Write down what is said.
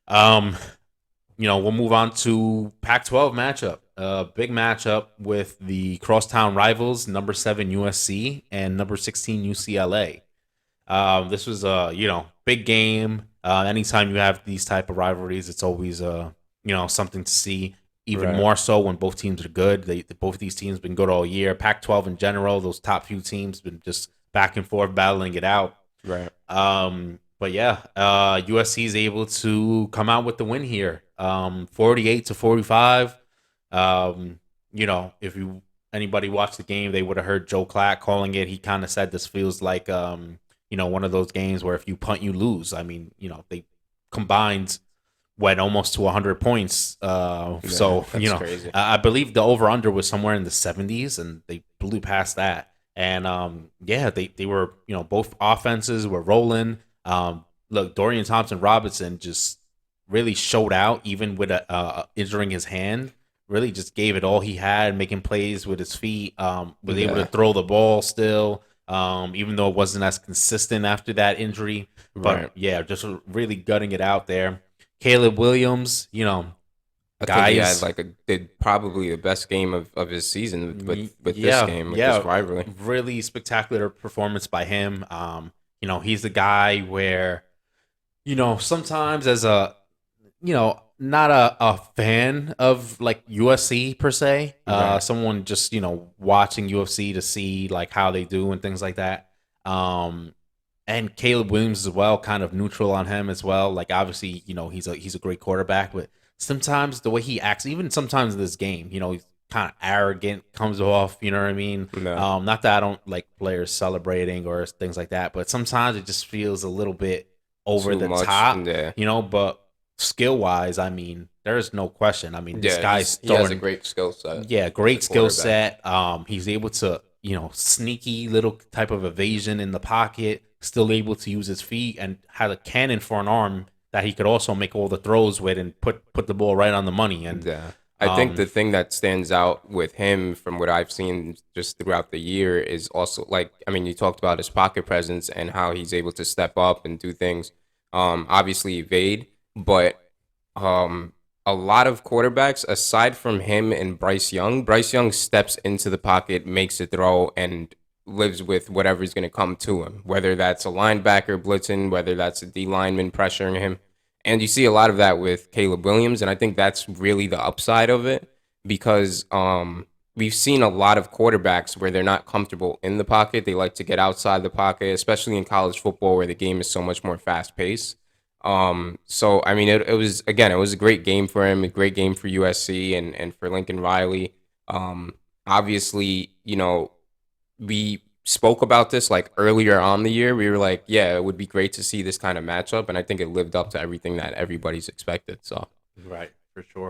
Um, we'll move on to Pac-12 matchup. Big matchup with the crosstown rivals, number 7 USC and number 16 UCLA. This was a big game. Anytime you have these type of rivalries, it's always something to see. Even Right. more so when both teams are good. Both of these teams been good all year. Pac-12 in general, those top few teams been just back and forth battling it out. Right. But yeah, USC is able to come out with the win here, 48-45. If you anybody watched the game, they would have heard Joe Clack calling it. He kind of said this feels like one of those games where if you punt, you lose. I mean, they combined went almost to 100 points. Yeah, So that's crazy. I believe the over under was somewhere in the 70s, and they blew past that. And yeah, they were both offenses were rolling. Look, Dorian Thompson Robinson just really showed out, even with injuring his hand. Really, just gave it all he had, making plays with his feet. Was able to Yeah. throw the ball still, even though it wasn't as consistent after that injury. But Right. yeah, just really gutting it out there. Caleb Williams, I think he had guys, like a did probably the best game of his season with this yeah, game with this yeah, rivalry. really spectacular performance by him. He's the guy where sometimes as a not a fan of like UFC per se, Right. someone just watching UFC to see like how they do and things like that. Um, and Caleb Williams as well, kind of neutral on him as well. Like obviously, he's a great quarterback, but sometimes the way he acts, even sometimes in this game, he's kind of arrogant, comes off. You know what I mean? No. Not that I don't like players celebrating or things like that, but sometimes it just feels a little bit over Too the much. top. Yeah. But skill wise, I mean, there's no question. I mean, this Yeah, guy's he has a throwing, great skill set yeah, as a great skill quarterback. set. He's able to, sneaky little type of evasion in the pocket, still able to use his feet and had a cannon for an arm that he could also make all the throws with and put the ball right on the money. And Yeah. I think um, the thing that stands out with him from what I've seen just throughout the year is also like, I mean, you talked about his pocket presence and how he's able to step up and do things, obviously evade, but um, a lot of quarterbacks, aside from him and Bryce Young steps into the pocket, makes a throw, and lives with whatever's going to come to him, whether that's a linebacker blitzing, whether that's a D lineman pressuring him. And you see a lot of that with Caleb Williams, and I think that's really the upside of it because we've seen a lot of quarterbacks where they're not comfortable in the pocket. They like to get outside the pocket, especially in college football where the game is so much more fast paced. So I mean, it was again, it was a great game for him, a great game for USC and for Lincoln Riley. Obviously, we spoke about this like earlier on the year. We were like, yeah, it would be great to see this kind of matchup, and I think it lived up to everything that everybody's expected. So right, for sure.